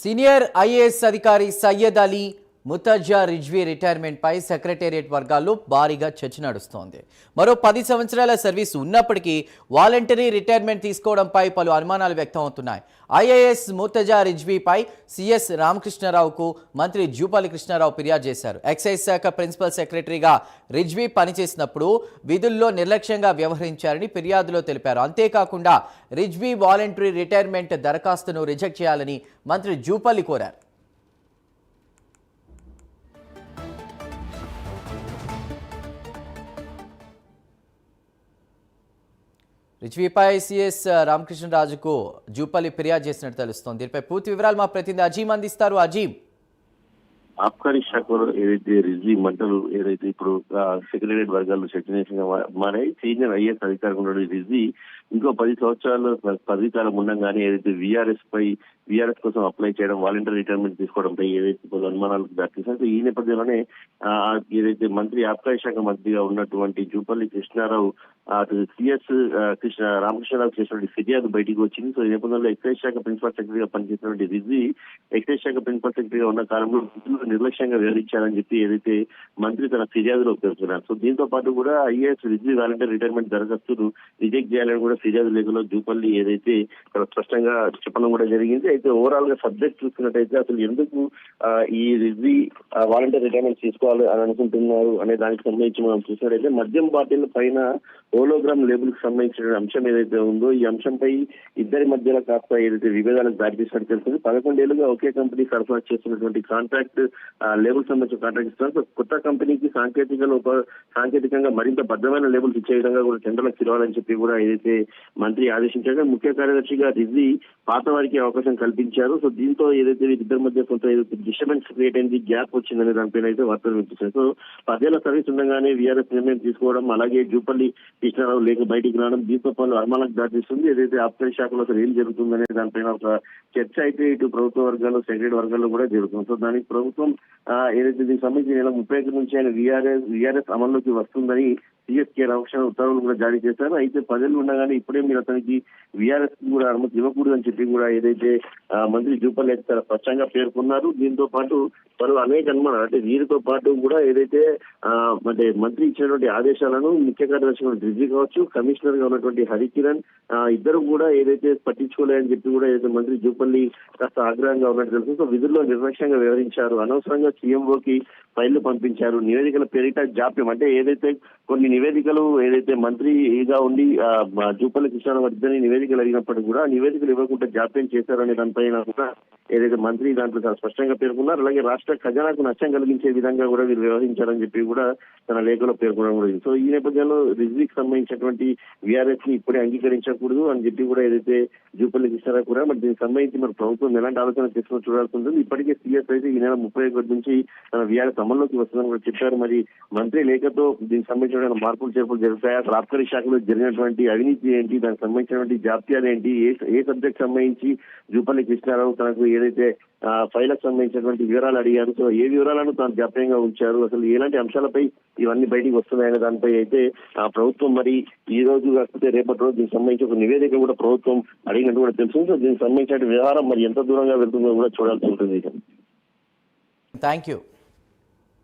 Senior IAS అధికారి Syed Ali ముతజా Rizvi retirement పై secretariat వర్గాల్లో భారీగా చర్చ నడుస్తోంది. మరో 10 సంవత్సరాల సర్వీస్ ఉన్నప్పటికీ వాలంటరీ రిటైర్మెంట్ తీసుకోవడంపై పలు అనుమానాలు వ్యక్తం అవుతున్నాయి. ఐఏఎస్ ముతజా రిజ్వీపై సిఎస్ రామకృష్ణారావుకు మంత్రి జూపల్లి కృష్ణారావు ఫిర్యాదు చేశారు. ఎక్సైజ్ శాఖ ప్రిన్సిపల్ సెక్రటరీగా రిజ్వీ పనిచేసినప్పుడు విధుల్లో నిర్లక్ష్యంగా వ్యవహరించారని ఫిర్యాదులో తెలిపారు. అంతేకాకుండా రిజ్వీ వాలంటరీ రిటైర్మెంట్ దరఖాస్తును రిజెక్ట్ చేయాలని మంత్రి జూపల్లి కోరారు. రిజ్వీపై సిఎస్ రామకృష్ణరాజుకు జూపల్లి ఫిర్యాదు చేసినట్టు తెలుస్తోంది. దీనిపై పూర్తి వివరాలు మా ప్రతినిధి అజీం అందిస్తారు. అజీం, ఆబ్కారీ శాఖలో ఏదైతే రిజ్వీ మంటలు ఏదైతే ఇప్పుడు సెక్రటేరియట్ వర్గాల్లో చర్చనీయంగా మారాయి. సీనియర్ ఐఏఎస్ అధికారిగా ఉన్న రిజ్వీ ఇంకో 10 సంవత్సరాలు పదవీ కాలం ఉండగానే ఏదైతే వీఆర్ఎస్ కోసం అప్లై చేయడం, వాలంటరీ రిటైర్మెంట్ తీసుకోవడంపై ఏదైతే పలు అనుమానాలకు దారితీశారు. ఈ నేపథ్యంలోనే ఏదైతే మంత్రి ఆబ్కారీ శాఖ మంత్రిగా ఉన్నటువంటి జూపల్లి కృష్ణారావు సిఎస్ రామకృష్ణరావు చేసినటువంటి ఫిర్యాదు బయటికి వచ్చింది. సో ఈ నేపథ్యంలో ఎక్సైజ్ శాఖ ప్రిన్సిపల్ సెక్రటరీగా పనిచేసినటువంటి రిజ్వీ ఎక్సైజ్ శాఖ ప్రిన్సిపల్ సెక్రటరీగా ఉన్న కాలంలో నిర్లక్ష్యంగా వ్యవహరించారని చెప్పి ఏదైతే మంత్రి తన ఫిర్యాదులో పేర్కొన్నారు. సో దీంతో పాటు కూడా ఐఏఎస్ రిజ్వీ వాలంటరీ రిటైర్మెంట్ దరఖాస్తును రిజెక్ట్ చేయాలని కూడా ఫిర్యాదు లేఖలో జూపల్లి ఏదైతే స్పష్టంగా చెప్పడం కూడా జరిగింది. అయితే ఓవరాల్ గా సబ్జెక్ట్ చూసుకున్నట్టయితే అసలు ఎందుకు ఈ రిజ్వీ వాలంటరీ రిటైర్మెంట్ తీసుకోవాలి అని అనుకుంటున్నారు అనే దానికి సంబంధించి మనం చూసినట్టయితే మద్యం బాటిల్ పైన హోలోగ్రామ్ లేబుల్ కి సంబంధించిన అంశం ఏదైతే ఉందో ఈ అంశంపై ఇద్దరి మధ్యలో కాస్త ఏదైతే విభేదాలకు దారితీసినట్టు తెలుస్తుంది. 11 ఏళ్లుగా ఒకే కంపెనీ సరఫరా చేస్తున్నటువంటి కాంట్రాక్ట్ లేబుల్ సంబంధించిన కాంట్రాక్ట్ ఇస్తున్నారు. సో కొత్త కంపెనీకి సాంకేతికంగా మరింత భద్రమైన లేబుల్స్ ఇచ్చే విధంగా కూడా టెండర్లకు పిలవాలని చెప్పి కూడా ఏదైతే మంత్రి ఆదేశించారు. ముఖ్య కార్యదర్శిగా రిజ్వీ పాత వారికి అవకాశం కల్పించారు. సో దీంతో ఏదైతే ఇద్దరి మధ్య కొంత డిస్టర్బెన్స్ క్రియేట్ అయింది, గ్యాప్ వచ్చిందనే దానిపైన అయితే వార్తలు వినిపించారు. సో 10 ఏళ్ల సర్వీస్ ఉండగానే వీఆర్ఎస్ నిర్ణయం తీసుకోవడం, అలాగే జూపల్లి కృష్ణారావు లేక బయటికి రావడం దీంతో పలు అనుమానాలకు దారితీస్తుంది. ఏదైతే ఆబ్కారీ శాఖలో అసలు ఏం జరుగుతుందనే దానిపైన ఒక చర్చ అయితే ఇటు ప్రభుత్వ వర్గాల్లో సెక్రటరీ వర్గాల్లో కూడా జరుగుతుంది. సో దానికి ప్రభుత్వం ఏదైతే దీనికి సంబంధించి నెల 31 నుంచి ఆయన వీఆర్ఎస్ అమల్లోకి వస్తుందని సిఎస్కే రామకృష్ణ ఉత్తర్వులు కూడా జారీ చేశారు. అయితే 10 ఏళ్ళు ఉండగానే ఇప్పుడే మీరు అతనికి వీఆర్ఎస్ కూడా అనుమతి ఇవ్వకూడదు అని చెప్పి కూడా ఏదైతే మంత్రి జూపల్లి అయితే స్పష్టంగా పేర్కొన్నారు. దీంతో పాటు పలు అనేక అనుమానాలు అంటే వీరితో పాటు కూడా ఏదైతే అంటే మంత్రి ఇచ్చినటువంటి ఆదేశాలను ముఖ్య కార్యదర్శి రిజ్వీ కావచ్చు, కమిషనర్ గా ఉన్నటువంటి హరికిరణ్ ఇద్దరు కూడా ఏదైతే పట్టించుకోలేదని చెప్పి కూడా ఏదైతే మంత్రి జూపల్లి కాస్త ఆగ్రహంగా ఉన్నట్టు తెలుసు. సో విధుల్లో నిర్లక్ష్యంగా వ్యవహరించారు, అనవసరంగా సీఎంఓకి ఫైళ్లు పంపించారు, నివేదికల పేరిట జాప్యం అంటే ఏదైతే కొన్ని నివేదికలు ఏదైతే మంత్రిగా ఉండి జూపల్లి కృష్ణారావు ఇద్దరిని నివేదికలు అడిగినప్పటికీ కూడా నివేదికలు ఇవ్వకుండా జాప్యం చేశారనే దానిపైన కూడా ఏదైతే మంత్రి దాంట్లో చాలా స్పష్టంగా పేర్కొన్నారు. అలాగే రాష్ట్ర ఖజానాకు నష్టం కలిగించే విధంగా కూడా వీరు వ్యవహరించారని చెప్పి కూడా తన లేఖలో పేర్కొనడం కూడా. సో ఈ నేపథ్యంలో రిజ్వీకి సంబంధించినటువంటి వీఆర్ఎస్ ని ఇప్పుడే అంగీకరించకూడదు అని చెప్పి కూడా ఏదైతే జూపల్లి కృష్ణారావు కూడా మరి దీనికి సంబంధించి మరి ప్రభుత్వం ఎలాంటి ఆలోచన తీసుకుని చూడాల్సి ఉంటుంది. ఇప్పటికే సీఎస్ అయితే ఈ నెల 31 నుంచి తన వీఆర్ఎస్ అమల్లోకి వస్తుందని కూడా చెప్పారు. మరి మంత్రి లేఖతో దీనికి సంబంధించిన మార్పులు చేర్పులు జరుగుతాయా, ఆబ్కారీ శాఖలో జరిగినటువంటి అవినీతి ఏంటి, దానికి సంబంధించినటువంటి జాప్యాలు ఏంటి, ఏ సబ్జెక్ట్ సంబంధించి జూపల్లి కృష్ణారావు తనకు ఏదైతే ఫైళ్లకు సంబంధించినటువంటి వివరాలు అడిగారు, సో ఏ వివరాలను తాను జాప్యంగా ఉంచారు, అసలు ఎలాంటి అంశాలపై ఇవన్నీ బయటికి వస్తున్నాయనే దానిపై అయితే ప్రభుత్వం మరి ఈ రోజు కాకపోతే రేపటి రోజు దీనికి సంబంధించి ఒక నివేదిక కూడా ప్రభుత్వం అడిగినట్టు కూడా తెలుసు. సో దీనికి సంబంధించిన వ్యవహారం మరి ఎంత దూరంగా వెళ్తుందో కూడా చూడాల్సి ఉంటుంది. Thank you.